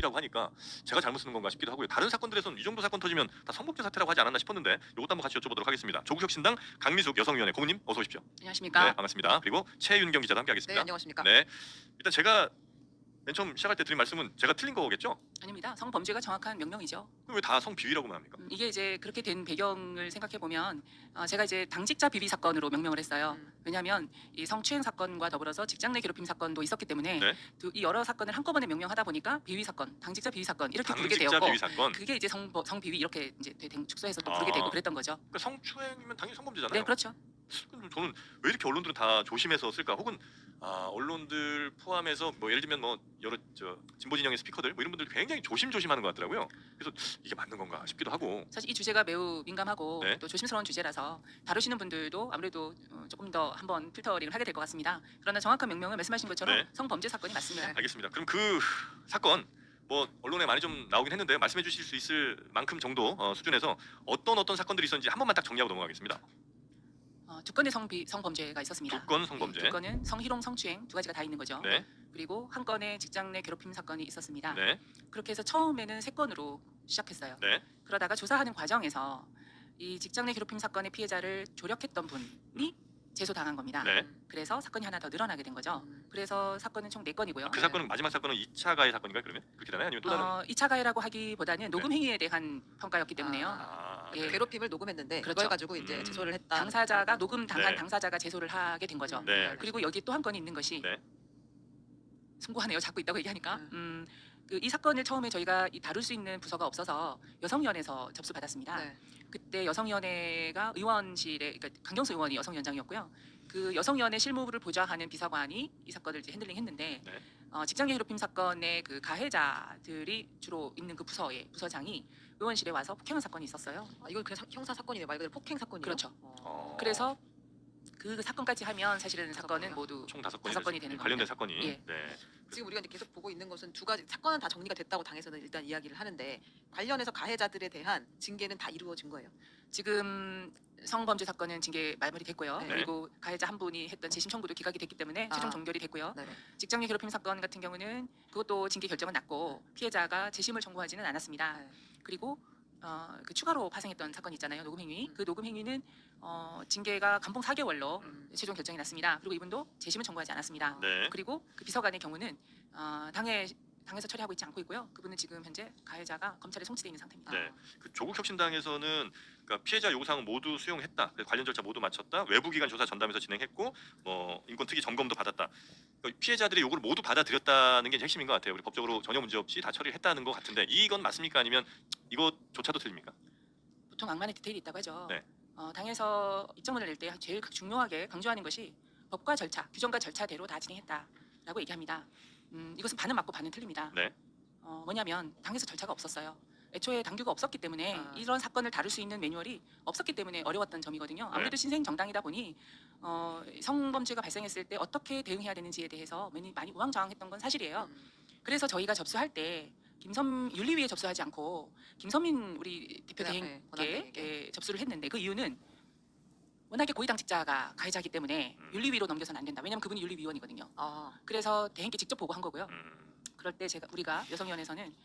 이라고 하니까 제가 잘못 쓰는 건가 싶기도 하고요. 다른 사건들에서는 이 정도 사건 터지면 다 성범죄 사태라고 하지 않았나 싶었는데 이것도 한번 같이 여쭤보도록 하겠습니다. 조국혁신당 강미숙 여성위원회 고문님 어서 오십시오. 안녕하십니까? 네, 반갑습니다. 그리고 최윤경 기자도 네, 함께하겠습니다. 안녕하십니까? 네, 일단 제가 맨 처음 시작할 때 드린 말씀은 제가 틀린 거겠죠? 아닙니다. 성범죄가 정확한 명명이죠. 그럼 왜 다 성비위라고만 합니까? 이게 이제 그렇게 된 배경을 생각해 보면 제가 이제 당직자 비위 사건으로 명명을 했어요. 왜냐하면 이 성추행 사건과 더불어서 직장 내 괴롭힘 사건도 있었기 때문에 네. 이 여러 사건을 한꺼번에 명명하다 보니까 비위 사건, 당직자 비위 사건 이렇게 부르게 당직자 되었고 비위 사건. 그게 이제 성비위 이렇게 이제 축소해서 또 아. 부르게 되고 그랬던 거죠. 그러니까 성추행이면 당연히 성범죄잖아요. 네, 그렇죠. 그럼 저는 왜 이렇게 언론들은 다 조심해서 쓸까? 혹은 언론들 포함해서 뭐 예를 들면 뭐 여러 진보 진영의 스피커들 뭐 이런 분들 굉장히 조심조심하는 것 같더라고요. 그래서 이게 맞는 건가 싶기도 하고. 사실 이 주제가 매우 민감하고 네. 또 조심스러운 주제라서 다루시는 분들도 아무래도 조금 더 한번 필터링을 하게 될 것 같습니다. 그러나 정확한 명명을 말씀하신 것처럼 네. 성범죄 사건이 맞습니다. 알겠습니다. 그럼 그 사건 뭐 언론에 많이 좀 나오긴 했는데 말씀해 주실 수 있을 만큼 정도 수준에서 어떤 사건들이 있었는지 한 번만 딱 정리하고 넘어가겠습니다. 두 건의 성범죄가 있었습니다. 두 건 성범죄. 두 건은 성희롱, 성추행 두 가지가 다 있는 거죠. 네. 그리고 한 건의 직장 내 괴롭힘 사건이 있었습니다. 네. 그렇게 해서 처음에는 세 건으로 시작했어요. 네. 그러다가 조사하는 과정에서 이 직장 내 괴롭힘 사건의 피해자를 조력했던 분이 제소당한 겁니다. 네. 그래서 사건이 하나 더 늘어나게 된 거죠. 그래서 사건은 총 4건이고요. 그 사건은 마지막 사건은 2차 가해 사건인가요? 그러면 그렇게 되나요? 아니면 또 다른? 2차 가해라고 하기보다는 녹음 행위에 대한 평가였기 때문에요. 예. 괴롭힘을 녹음했는데 그렇죠. 그걸 가지고 이제 제소를 했다. 당사자가 녹음 당한 네. 당사자가 제소를 하게 된 거죠. 네. 그리고 여기 또 한 건이 있는 것이 네. 숭고하네요. 자꾸 있다고 얘기하니까. 이 사건을 처음에 저희가 다룰 수 있는 부서가 없어서 여성위원회에서 접수받았습니다. 네. 그때 여성위원회가 의원실에, 그러니까 강경수 의원이 여성위원장이었고요. 그 여성위원회 실무부를 보좌하는 비서관이 이 사건을 이제 핸들링했는데 네. 직장내 괴롭힘 사건의 그 가해자들이 주로 있는 그 부서의 부서장이 의원실에 와서 폭행한 사건이 있었어요. 이건 그냥 형사 사건이네. 말 그대로 폭행 사건이요. 그렇죠. 어. 그래서 그 사건까지 하면 사실은 사건은 모두 총 5건이 5건이 되는 관련된 겁니다. 사건이. 예. 네. 지금 우리가 이제 계속 보고 있는 것은 두 가지 사건은 다 정리가 됐다고 당에서는 일단 이야기를 하는데 관련해서 가해자들에 대한 징계는 다 이루어진 거예요. 지금 성범죄 사건은 징계 말벌이 됐고요. 네. 그리고 가해자 한 분이 했던 재심 청구도 기각이 됐기 때문에 최종 종결이 됐고요. 네. 직장내 괴롭힘 사건 같은 경우는 그것도 징계 결정은 났고 피해자가 재심을 청구하지는 않았습니다. 네. 그리고 그 추가로 파생했던 사건이 있잖아요. 녹음 행위. 그 녹음 행위는 징계가 감봉 4개월로 최종 결정이 났습니다. 그리고 이분도 재심을 청구하지 않았습니다. 네. 그리고 그 비서관의 경우는 당에서 처리하고 있지 않고 있고요. 그분은 지금 현재 가해자가 검찰에 송치돼 있는 상태입니다. 네. 그 조국혁신당에서는 그러니까 피해자 요구사항은 모두 수용했다. 관련 절차 모두 마쳤다. 외부기관 조사 전담해서 진행했고 뭐 인권특위 점검도 받았다. 그러니까 피해자들의 요구를 모두 받아들였다는 게 핵심인 것 같아요. 우리 법적으로 전혀 문제 없이 다 처리를 했다는 것 같은데 이건 맞습니까? 아니면 이것조차도 틀립니까? 보통 악만의 디테일이 있다고 하죠. 네. 당에서 입장문을 낼 때 제일 중요하게 강조하는 것이 법과 절차, 규정과 절차대로 다 진행했다라고 얘기합니다. 이것은 반은 맞고 반은 틀립니다. 네. 뭐냐면 당에서 절차가 없었어요. 애초에 당규가 없었기 때문에 이런 사건을 다룰 수 있는 매뉴얼이 없었기 때문에 어려웠던 점이거든요. 아무래도 신생 정당이다 보니 성범죄가 발생했을 때 어떻게 대응해야 되는지에 대해서 많이 우왕좌왕했던 건 사실이에요. 그래서 저희가 접수할 때 윤리위에 접수하지 않고 김선민 우리 대표 대행께 접수를 했는데 그 이유는 워낙에 고위당직자가 가해자이기 때문에 윤리위로 넘겨서는 안 된다. 왜냐하면 그분이 윤리위원이거든요. 그래서 대행께 직접 보고한 거고요. 그럴 때 우리가 여성위원회에서는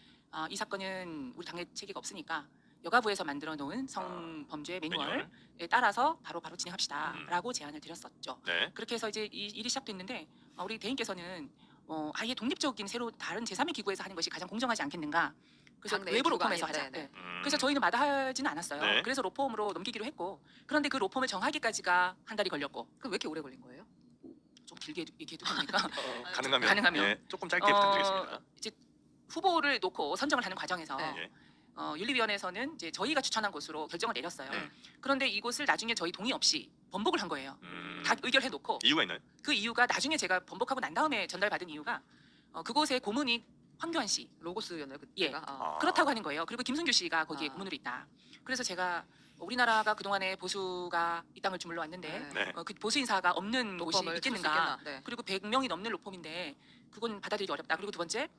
이 사건은 우리 당의 체계가 없으니까 여가부에서 만들어 놓은 성범죄 매뉴얼에 따라서 바로 진행합시다라고 제안을 드렸었죠. 네. 그렇게 해서 이제 이 일이 시작됐는데 우리 대행께서는 아예 독립적인 새로 다른 제3의 기구에서 하는 것이 가장 공정하지 않겠는가. 그래서 당내 외부 기구가 로펌에서 아니라, 하자. 네. 그래서 저희는 마다하지는 않았어요. 네. 그래서 로펌으로 넘기기로 했고 그런데 그 로펌을 정하기까지가 한 달이 걸렸고 그럼 왜 이렇게 오래 걸린 거예요? 좀 길게 얘기해도 됩니까? 가능하면 예, 조금 짧게 부탁드리겠습니다. 이제 후보를 놓고 선정을 하는 과정에서 네. 윤리위원회에서는 이제 저희가 추천한 곳으로 결정을 내렸어요. 네. 그런데 이곳을 나중에 저희 동의 없이 번복을 한 거예요. 음. 다 의결해 놓고 이유가 있나요? 그 이유가 나중에 제가 번복하고 난 다음에 전달받은 이유가 그곳의 고문이 황교안 씨 로고스였나요 예. 그때가? 그렇다고 하는 거예요. 그리고 김순규 씨가 거기에 아. 고문으로 있다. 그래서 제가 우리나라가 그동안에 보수가 이 땅을 주물러 왔는데 네. 그 보수 인사가 없는 곳이 로펌을 있겠는가. 네. 그리고 100명이 넘는 로펌인데 그건 받아들이기 어렵다. 그리고 두 번째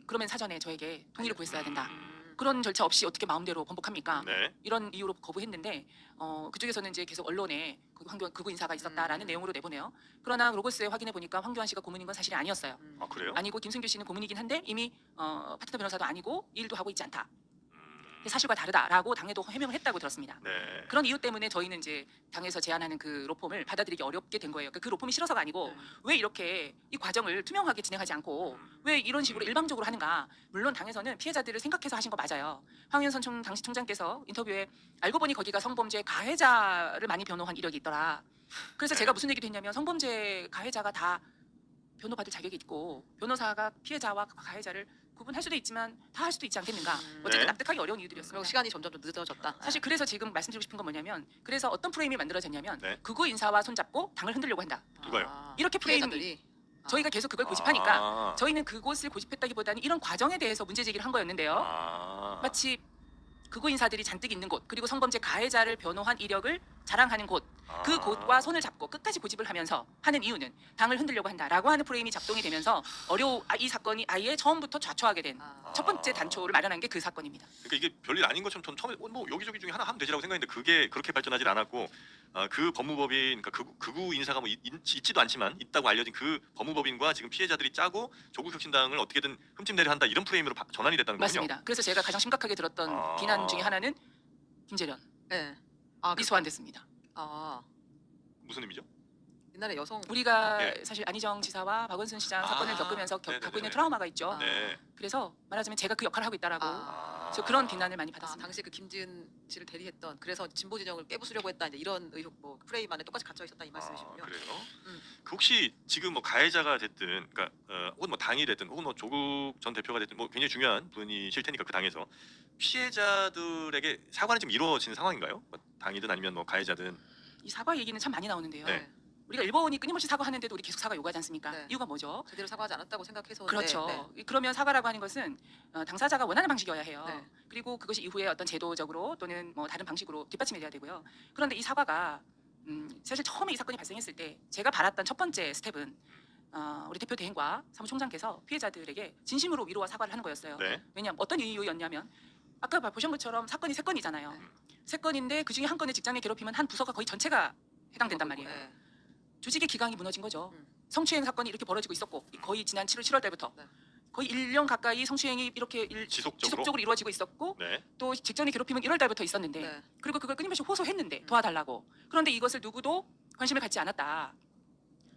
그러면 사전에 저에게 동의를 구했어야 된다. 그런 절차 없이 어떻게 마음대로 번복합니까? 네. 이런 이유로 거부했는데 그쪽에서는 이제 계속 언론에 그구 인사가 있었다라는 내용으로 내보내요. 그러나 로고스에 확인해 보니까 황교안 씨가 고문인 건 사실이 아니었어요. 아 그래요? 아니고 김승규 씨는 고문이긴 한데 이미 파트너 변호사도 아니고 이 일도 하고 있지 않다. 음, 사실과 다르다라고 당에도 해명을 했다고 들었습니다. 네. 그런 이유 때문에 저희는 이제 당에서 제안하는 그 로펌을 받아들이기 어렵게 된 거예요. 그 로펌이 싫어서가 아니고 왜 이렇게 이 과정을 투명하게 진행하지 않고 왜 이런 식으로 일방적으로 하는가? 물론 당에서는 피해자들을 생각해서 하신 거 맞아요. 황윤선 당시 총장께서 인터뷰에 알고 보니 거기가 성범죄 가해자를 많이 변호한 이력이 있더라. 그래서 제가 무슨 얘기도 했냐면 성범죄 가해자가 다 변호받을 자격이 있고 변호사가 피해자와 가해자를 구분할 수도 있지만 다 할 수도 있지 않겠는가. 어쨌든 네. 납득하기 어려운 그리고 이유들이었습니다. 시간이 점점 좀 늦어졌다. 사실 그래서 지금 말씀드리고 싶은 건 뭐냐면 그래서 어떤 프레임이 만들어졌냐면 네. 극우 인사와 손잡고 당을 흔들려고 한다. 누가요? 이렇게 프레임이- 피해자들이 저희가 계속 그걸 고집하니까 아, 저희는 그곳을 고집했다기보다는 이런 과정에 대해서 문제 제기를 한 거였는데요. 아, 마치 극우 인사들이 잔뜩 있는 곳 그리고 성범죄 가해자를 변호한 이력을 자랑하는 곳 그 아. 곳과 손을 잡고 끝까지 고집을 하면서 하는 이유는 당을 흔들려고 한다라고 하는 프레임이 작동이 되면서 이 사건이 아예 처음부터 좌초하게 된 첫 번째 단초를 마련한 게 그 사건입니다. 그러니까 이게 별일 아닌 것처럼 전 처음에 뭐 여기저기 중에 하나 하면 되지라고 생각했는데 그게 그렇게 발전하질 않았고 그 법무법인 그러니까 극우 인사가 뭐 있지도 않지만 있다고 알려진 그 법무법인과 지금 피해자들이 짜고 조국혁신당을 어떻게든 흠집내려 한다 이런 프레임으로 전환이 됐다는 거군요. 맞습니다. 그래서 제가 가장 심각하게 들었던 아. 비난 중에 하나는 김재련 네. 미소환됐습니다. 무슨 의미죠? 옛날에 여성 우리가 예. 사실 안희정 지사와 박원순 시장 아. 사건을 겪으면서 네네네네. 갖고 있는 트라우마가 있죠. 아. 네. 그래서 말하자면 제가 그 역할을 하고 있다라고 아. 그래서 그런 비난을 많이 받았습니다. 당시 그 김지은 씨를 대리했던 그래서 진보 진영을 깨부수려고 했다 이제 이런 의혹 뭐 프레임 안에 똑같이 갇혀 있었다 이 말씀이시군요. 그래요? 음. 그 혹시 지금 뭐 가해자가 됐든, 그러니까 혹은 뭐 당이 됐든, 혹은 뭐 조국 전 대표가 됐든, 뭐 굉장히 중요한 분이실 테니까 그 당에서 피해자들에게 사과는 지금 이루어지는 상황인가요? 뭐 당이든 아니면 뭐 가해자든. 이 사과 얘기는 참 많이 나오는데요. 네. 우리가 일본이 끊임없이 사과하는데도 우리 계속 사과 요구하지 않습니까? 네. 이유가 뭐죠? 제대로 사과하지 않았다고 생각해서 그렇죠. 그러면 사과라고 하는 것은 당사자가 원하는 방식이어야 해요. 네. 그리고 그것이 이후에 어떤 제도적으로 또는 뭐 다른 방식으로 뒷받침이 돼야 되고요. 그런데 이 사과가 사실 처음에 이 사건이 발생했을 때 제가 바랐던 첫 번째 스텝은 우리 대표 대행과 사무총장께서 피해자들에게 진심으로 위로와 사과를 하는 거였어요. 네. 왜냐하면 어떤 이유였냐면 아까 보신 것처럼 사건이 세 건이잖아요. 네. 세 건인데 그 중에 한 건의 직장 내 괴롭히면 한 부서가 거의 전체가 해당된단 말이에요. 네. 조직의 기강이 무너진 거죠. 음. 성추행 사건이 이렇게 벌어지고 있었고 거의 지난 7월 달부터 네. 거의 1년 가까이 성추행이 이렇게 지속적으로? 이루어지고 있었고 네. 또 직전의 괴롭힘은 1월 달부터 있었는데 네. 그리고 그걸 끊임없이 호소했는데 도와달라고. 그런데 이것을 누구도 관심을 갖지 않았다.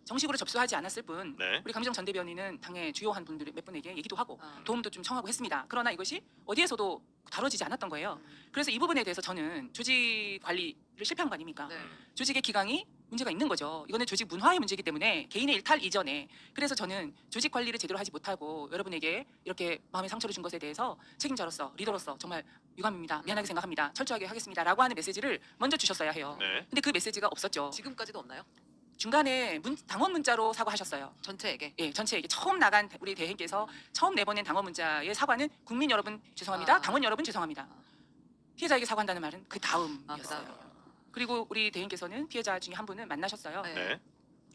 정식으로 접수하지 않았을 뿐 네. 우리 강미정 전 대변인은 당의 주요한 분들 몇 분에게 얘기도 하고 아. 도움도 좀 청하고 했습니다. 그러나 이것이 어디에서도 다뤄지지 않았던 거예요. 음. 그래서 이 부분에 대해서 저는 조직 관리를 실패한 거 아닙니까? 네. 조직의 기강이 문제가 있는 거죠. 이거는 조직 문화의 문제이기 때문에 개인의 일탈 이전에 그래서 저는 조직 관리를 제대로 하지 못하고 여러분에게 이렇게 마음의 상처를 준 것에 대해서 책임자로서 리더로서 정말 유감입니다. 미안하게 생각합니다. 철저하게 하겠습니다라고 하는 메시지를 먼저 주셨어야 해요. 네. 근데 그 메시지가 없었죠. 지금까지도 없나요? 중간에 당원 문자로 사과하셨어요. 전체에게. 예, 전체에게 처음 나간 우리 대행께서 처음 내보낸 당원 문자의 사과는 국민 여러분 죄송합니다. 아. 당원 여러분 죄송합니다. 피해자에게 사과한다는 말은 그 다음이었어요. 그다음이요. 그리고 우리 대행께서는 피해자 중에 한 분을 만나셨어요. 네. 네.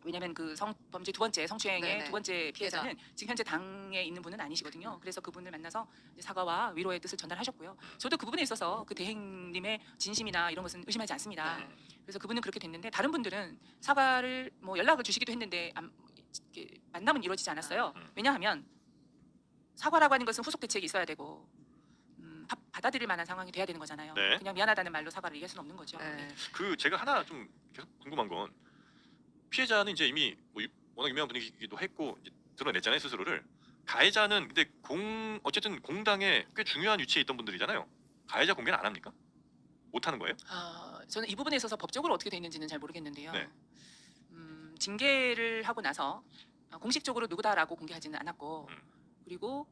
왜냐하면 그 성범죄 두 번째 성추행의 네네. 두 번째 피해자는 지금 현재 당에 있는 분은 아니시거든요. 그래서 그분을 만나서 이제 사과와 위로의 뜻을 전달하셨고요. 저도 그 부분에 있어서 그 대행님의 진심이나 이런 것은 의심하지 않습니다. 네. 그래서 그분은 그렇게 됐는데 다른 분들은 사과를 뭐 연락을 주시기도 했는데 이렇게 만남은 이루어지지 않았어요. 왜냐하면 사과라고 하는 것은 후속 대책이 있어야 되고 받아들일 만한 상황이 돼야 되는 거잖아요. 네. 그냥 미안하다는 말로 사과를 얘기할 수는 없는 거죠. 네. 그 제가 하나 좀 계속 궁금한 건 피해자는 이제 이미 뭐 워낙 유명한 분이기도 했고 이제 드러냈잖아요 스스로를. 가해자는 근데 어쨌든 공당에 꽤 중요한 위치에 있던 분들이잖아요. 가해자 공개는 안 합니까? 못 하는 거예요? 저는 이 부분에 있어서 법적으로 어떻게 돼 있는지는 잘 모르겠는데요. 네. 징계를 하고 나서 공식적으로 누구다라고 공개하지는 않았고 그리고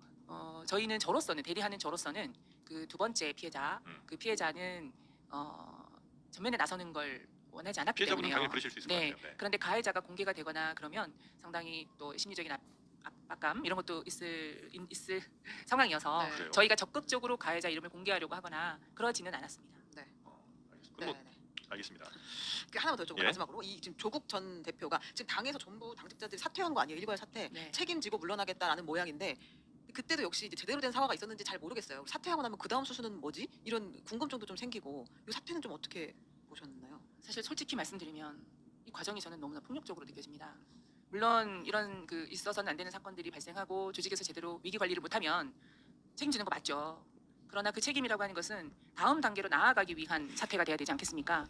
저희는 저로서는 대리하는 저로서는 그 두 번째 피해자 그 피해자는 전면에 나서는 걸 원하지 않았기 피해자분은 때문에요. 당연히 그러실 수 있을 것 네. 같아요. 네. 그런데 가해자가 공개가 되거나 그러면 상당히 또 심리적인 압박감 이런 것도 있을 상황이어서 네. 그래요? 저희가 적극적으로 가해자 이름을 공개하려고 하거나 그러지는 않았습니다. 그럼 뭐 네. 알겠습니다. 하나만 더 여쭤볼게요. 예. 마지막으로 이 지금 조국 전 대표가 지금 당에서 전부 당직자들이 사퇴한 거 아니에요? 일괄 사퇴 네. 책임지고 물러나겠다라는 모양인데 그때도 역시 이제 제대로 된 사과가 있었는지 잘 모르겠어요. 사퇴하고 나면 그 다음 수순은 뭐지? 이런 궁금증도 좀 생기고 이 사태는 좀 어떻게 보셨나요? 사실 솔직히 말씀드리면 이 과정이 저는 너무나 폭력적으로 느껴집니다. 물론 이런 그 있어서는 안 되는 사건들이 발생하고 조직에서 제대로 위기 관리를 못하면 책임지는 거 맞죠. 그러나 그 책임이라고 하는 것은 다음 단계로 나아가기 위한 사태가 돼야 되지 않겠습니까?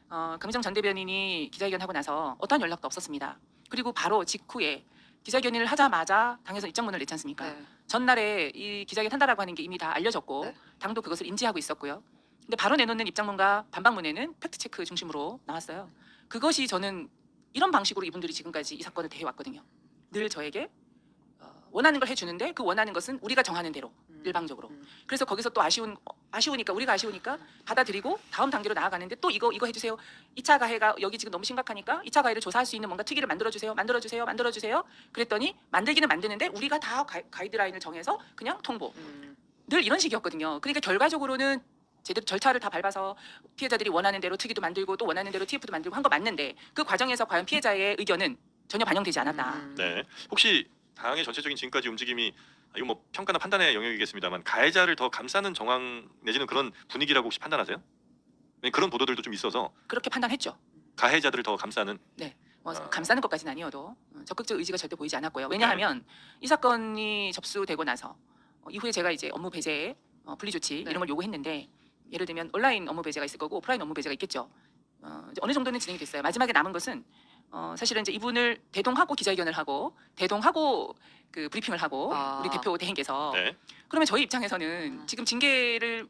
강미정 전 대변인이 기자회견하고 나서 어떠한 연락도 없었습니다. 그리고 바로 직후에 기자회견을 하자마자 당에서 입장문을 냈지 않습니까? 네. 전날에 이 기자회견 한다라고 하는 게 이미 다 알려졌고 네. 당도 그것을 인지하고 있었고요. 근데 바로 내놓는 입장문과 반박문에는 팩트체크 중심으로 나왔어요. 그것이 저는 이런 방식으로 이분들이 지금까지 이 사건을 대해왔거든요. 늘 저에게 원하는 걸 해주는데 그 원하는 것은 우리가 정하는 대로 일방적으로. 그래서 거기서 또 아쉬우니까 우리가 아쉬우니까 받아들이고 다음 단계로 나아가는데 또 이거 해주세요. 2차 가해가 여기 지금 너무 심각하니까 2차 가해를 조사할 수 있는 뭔가 특위를 만들어주세요. 그랬더니 만들기는 만드는데 우리가 다 가이드라인을 정해서 그냥 통보. 늘 이런 식이었거든요. 그러니까 결과적으로는 제대로 절차를 다 밟아서 피해자들이 원하는 대로 특위도 만들고 또 원하는 대로 TF도 만들고 한 거 맞는데 그 과정에서 과연 피해자의 의견은 전혀 반영되지 않았다. 네. 혹시 당의 전체적인 지금까지 움직임이 이거 뭐 평가나 판단의 영역이겠습니다만 가해자를 더 감싸는 정황 내지는 그런 분위기라고 혹시 판단하세요? 네, 그런 보도들도 좀 있어서 그렇게 판단했죠. 가해자들을 더 감싸는. 뭐 감싸는 것까지는 아니어도 적극적 의지가 절대 보이지 않았고요. 왜냐하면 이 사건이 접수되고 나서 이후에 제가 이제 업무 배제, 분리 조치 이런 걸 요구했는데 예를 들면 온라인 업무 배제가 있을 거고 오프라인 업무 배제가 있겠죠. 이제 어느 정도는 진행이 됐어요. 마지막에 남은 것은 사실은 이제 이분을 대동하고 기자회견을 하고 대동하고 그 브리핑을 하고 우리 대표 대행께서 네. 그러면 저희 입장에서는 지금 징계를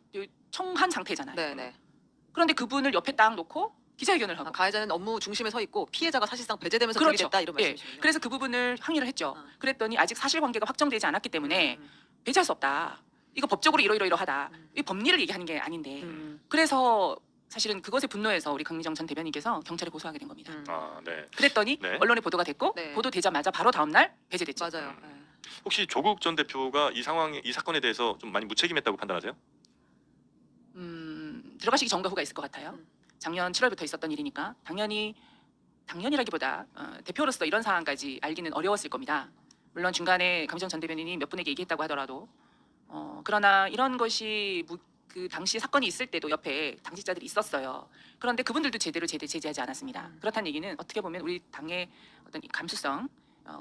청한 상태잖아요. 네네. 그런데 그분을 옆에 딱 놓고 기자회견을 하고 가해자는 업무 중심에 서 있고 피해자가 사실상 배제되면서 그렇죠. 분리됐다 이런 예. 말씀이시군요. 그래서 그 부분을 항의를 했죠. 그랬더니 아직 사실관계가 확정되지 않았기 때문에 배제할 수 없다. 이거 법적으로 이러이러하다. 이 법리를 얘기하는 게 아닌데. 그래서 사실은 그것에 분노해서 우리 강미정 전 대변인께서 경찰에 고소하게 된 겁니다. 아, 네. 그랬더니 네. 언론에 보도가 됐고 네. 보도되자마자 바로 다음 날 배제됐죠. 맞아요. 혹시 조국 전 대표가 이 사건에 대해서 좀 많이 무책임했다고 판단하세요? 들어가시기 전과 후가 있을 것 같아요. 작년 7월부터 있었던 일이니까 당연이라기보다 대표로서 이런 상황까지 알기는 어려웠을 겁니다. 물론 중간에 강미정 전 대변인이 몇 분에게 얘기했다고 하더라도 그러나 이런 것이 그 당시 사건이 있을 때도 옆에 당직자들이 있었어요. 그런데 그분들도 제대로 제재하지 않았습니다. 그렇다는 얘기는 어떻게 보면 우리 당의 어떤 이 감수성,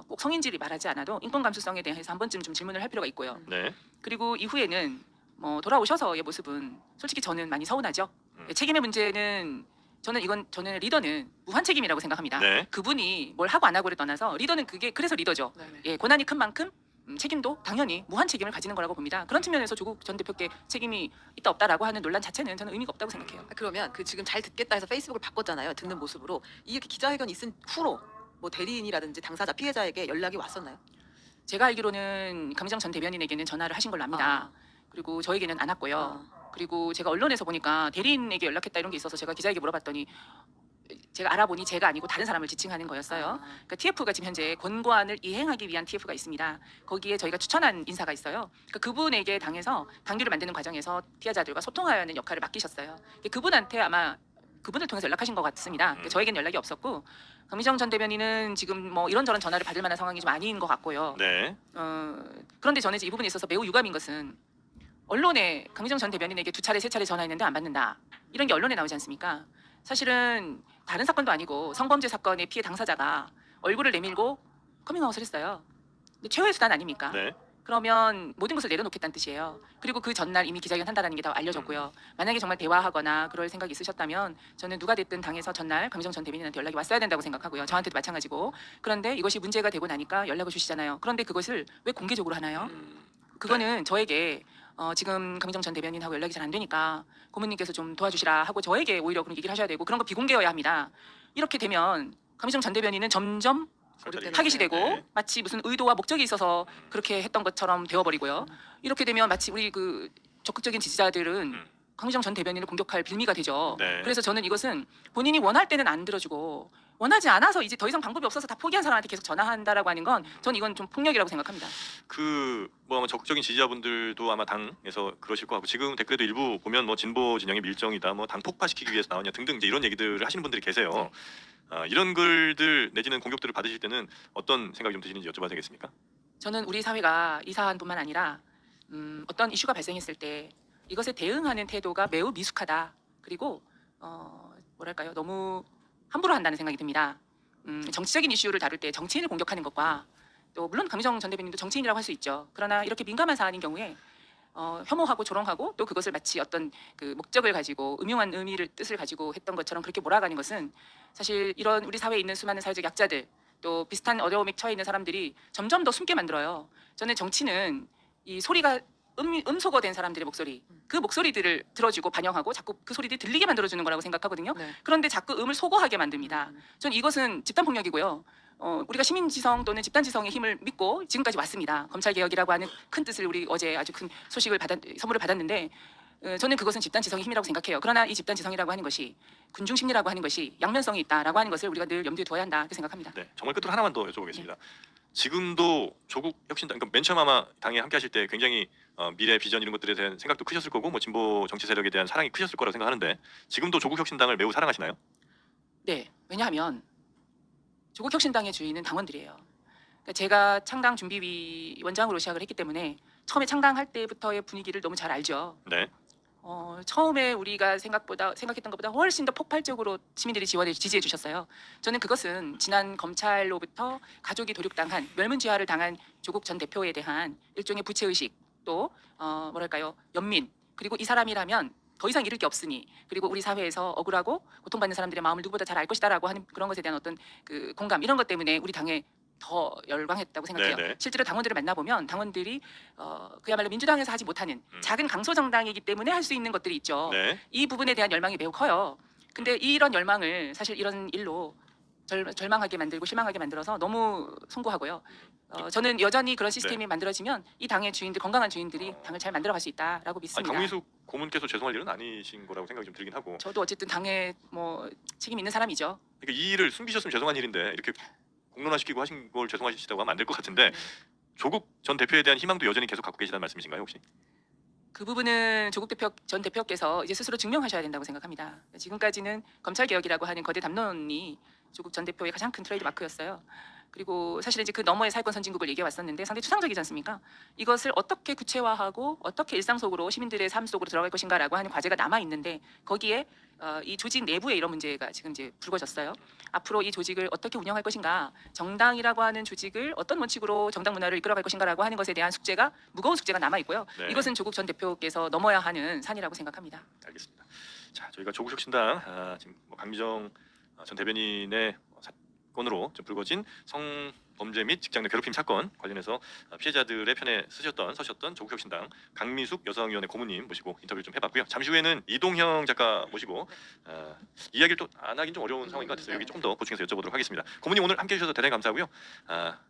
꼭 성인지를 말하지 않아도 인권 감수성에 대해서 한 번쯤 좀 질문을 할 필요가 있고요. 네. 그리고 이후에는 뭐 돌아오셔서의 모습은 솔직히 저는 많이 서운하죠. 책임의 문제는 저는 리더는 무한 책임이라고 생각합니다. 네. 그분이 뭘 하고 안 하고를 떠나서 리더는 그래서 리더죠. 예, 권한이 큰 만큼 책임도 당연히 무한 책임을 가지는 거라고 봅니다. 그런 측면에서 조국 전 대표께 책임이 있다 없다라고 하는 논란 자체는 저는 의미가 없다고 생각해요. 그러면 그 지금 잘 듣겠다 해서 페이스북을 바꿨잖아요. 듣는 모습으로 이렇게 기자회견 있은 후로 뭐 대리인이라든지 당사자 피해자에게 연락이 왔었나요? 제가 알기로는 강미정 전 대변인에게는 전화를 하신 걸로 압니다. 그리고 저에게는 안 왔고요. 그리고 제가 언론에서 보니까 대리인에게 연락했다 이런 게 있어서 제가 기자에게 물어봤더니 제가 알아보니 제가 아니고 다른 사람을 지칭하는 거였어요. 그러니까 TF가 지금 현재 권고안을 이행하기 위한 TF가 있습니다. 거기에 저희가 추천한 인사가 있어요. 그러니까 그분에게 당해서 당규를 만드는 과정에서 피해자들과 소통하여야 하는 역할을 맡기셨어요. 그분한테 아마 그분을 통해서 연락하신 것 같습니다. 그러니까 저에겐 연락이 없었고 강미정 전 대변인은 지금 뭐 이런저런 전화를 받을 만한 상황이 좀 아닌 것 같고요. 네. 그런데 저는 이제 이 부분에 있어서 매우 유감인 것은 언론에 강미정 전 대변인에게 2차례 3차례 전화했는데 안 받는다. 이런 게 언론에 나오지 않습니까? 사실은 다른 사건도 아니고 성범죄 사건의 피해 당사자가 얼굴을 내밀고 커밍아웃을 했어요. 근데 최후의 수단 아닙니까? 네. 그러면 모든 것을 내려놓겠다는 뜻이에요. 그리고 그 전날 이미 기자회견 한다는 게 다 알려졌고요. 만약에 정말 대화하거나 그럴 생각이 있으셨다면 저는 누가 됐든 당에서 전날 강미정 전 대변인한테 연락이 왔어야 된다고 생각하고요. 저한테도 마찬가지고. 그런데 이것이 문제가 되고 나니까 연락을 주시잖아요. 그런데 그것을 왜 공개적으로 하나요? 그거는 저에게 지금 강미정 전 대변인하고 연락이 잘 안 되니까 고모님께서 좀 도와주시라 하고 저에게 오히려 그런 얘기를 하셔야 되고 그런 거 비공개여야 합니다. 이렇게 되면 강미정 전 대변인은 점점 타깃이 되고 마치 무슨 의도와 목적이 있어서 그렇게 했던 것처럼 되어버리고요. 이렇게 되면 마치 우리 그 적극적인 지지자들은 강미정 전 대변인을 공격할 빌미가 되죠. 네. 그래서 저는 이것은 본인이 원할 때는 안 들어주고 원하지 않아서 이제 더 이상 방법이 없어서 다 포기한 사람한테 계속 전화한다라고 하는 건 전 이건 좀 폭력이라고 생각합니다. 뭐 아마 적극적인 지지자분들도 아마 당에서 그러실 것 같고 지금 댓글에도 일부 보면 뭐 진보 진영의 밀정이다, 뭐 당 폭파시키기 위해서 나오냐 등등 이제 이런 얘기들을 하시는 분들이 계세요. 이런 글들 내지는 공격들을 받으실 때는 어떤 생각이 좀 드시는지 여쭤봐도 되겠습니까? 저는 우리 사회가 이 사안뿐만 아니라 어떤 이슈가 발생했을 때 이것에 대응하는 태도가 매우 미숙하다. 그리고 뭐랄까요, 너무 함부로 한다는 생각이 듭니다. 정치적인 이슈를 다룰 때 정치인을 공격하는 것과 또 물론 강미정 전 대변인도 정치인이라고 할 수 있죠. 그러나 이렇게 민감한 사안인 경우에 혐오하고 조롱하고 또 그것을 마치 어떤 그 목적을 가지고 음흉한 의미를 뜻을 가지고 했던 것처럼 그렇게 몰아가는 것은 사실 이런 우리 사회에 있는 수많은 사회적 약자들 또 비슷한 어려움에 처해 있는 사람들이 점점 더 숨게 만들어요. 저는 정치는 이 소리가 음소거된 사람들의 목소리, 그 목소리들을 들어주고 반영하고 자꾸 그 소리들이 들리게 만들어주는 거라고 생각하거든요. 네. 그런데 자꾸 음을 소거하게 만듭니다. 전 이것은 집단폭력이고요. 우리가 시민지성 또는 집단지성의 힘을 믿고 지금까지 왔습니다. 검찰개혁이라고 하는 큰 뜻을 우리 어제 아주 큰 선물을 받았는데 저는 그것은 집단지성의 힘이라고 생각해요. 그러나 이 집단지성이라고 하는 것이 군중심리라고 하는 것이 양면성이 있다라고 하는 것을 우리가 늘 염두에 둬야 한다 이렇게 생각합니다. 네, 정말 끝으로 하나만 더 여쭤보겠습니다. 지금도 조국 혁신당, 그러니까 맨 처음 아마 당에 함께하실 때 굉장히 미래 비전 이런 것들에 대한 생각도 크셨을 거고 뭐 진보 정치 세력에 대한 사랑이 크셨을 거라고 생각하는데 지금도 조국 혁신당을 매우 사랑하시나요? 네, 왜냐하면 조국 혁신당의 주인은 당원들이에요. 그러니까 제가 창당 준비위 원장으로 시작을 했기 때문에 처음에 창당할 때부터의 분위기를 너무 잘 알죠. 네, 처음에 우리가 생각했던 것보다 훨씬 더 폭발적으로 시민들이 지지해 주셨어요. 저는 그것은 지난 검찰로부터 가족이 도륙당한 멸문지화를 당한 조국 전 대표에 대한 일종의 부채의식 또 뭐랄까요, 연민, 그리고 이 사람이라면 더 이상 잃을 게 없으니, 그리고 우리 사회에서 억울하고 고통받는 사람들의 마음을 누구보다 잘 알 것이다라고 하는 그런 것에 대한 어떤 그 공감, 이런 것 때문에 우리 당에 더 열광했다고 생각해요. 네네. 실제로 당원들을 만나보면 당원들이 그야말로 민주당에서 하지 못하는 작은 강소 정당이기 때문에 할 수 있는 것들이 있죠. 네, 이 부분에 대한 열망이 매우 커요. 근데 이런 열망을 사실 이런 일로 절망하게 만들고 실망하게 만들어서 너무 송구하고요. 저는 여전히 그런 시스템이 만들어지면 이 당의 주인들, 건강한 주인들이 당을 잘 만들어갈 수 있다라고 아니, 믿습니다. 강민숙 고문께서 죄송할 일은 아니신 거라고 생각이 좀 들긴 하고, 저도 어쨌든 당에 뭐 책임 있는 사람이죠. 그러니까 이 일을 숨기셨으면 죄송한 일인데 이렇게 공론화시키고 하신 걸 죄송하시다고 하면 안 될 것 같은데 조국 전 대표에 대한 희망도 여전히 계속 갖고 계시다는 말씀이신가요 혹시? 그 부분은 조국 전 대표께서 이제 스스로 증명하셔야 된다고 생각합니다. 지금까지는 검찰 개혁이라고 하는 거대 담론이 조국 전 대표의 가장 큰 트레이드 마크였어요. 그리고 사실 이제 그 너머의 사회권 선진국을 얘기해 왔었는데 상당히 추상적이지 않습니까? 이것을 어떻게 구체화하고 어떻게 일상 속으로 시민들의 삶 속으로 들어갈 것인가라고 하는 과제가 남아 있는데 거기에 이 조직 내부에 이런 문제가 지금 이제 불거졌어요. 앞으로 이 조직을 어떻게 운영할 것인가, 정당이라고 하는 조직을 어떤 원칙으로 정당 문화를 이끌어갈 것인가라고 하는 것에 대한 숙제가 무거운 숙제가 남아 있고요. 네. 이것은 조국 전 대표께서 넘어야 하는 산이라고 생각합니다. 알겠습니다. 자, 저희가 조국 혁신당 지금 뭐 강미정 전 대변인의 사건으로 좀 불거진 성범죄 및 직장 내 괴롭힘 사건 관련해서 피해자들의 편에 서셨던 조국 혁신당 강미숙 여성위원회 고문님 모시고 인터뷰를 좀 해봤고요. 잠시 후에는 이동형 작가 모시고 이야기를 또 안 하긴 좀 어려운 상황인 것 같아서 여기 조금 더 보충해서 여쭤보도록 하겠습니다. 고문님 오늘 함께해 주셔서 대단히 감사하고요.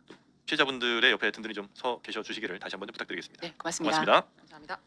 또 피해자분들의 옆에 든든히 좀 서 계셔 주시기를 다시 한번 부탁드리겠습니다. 네, 고맙습니다. 고맙습니다. 감사합니다.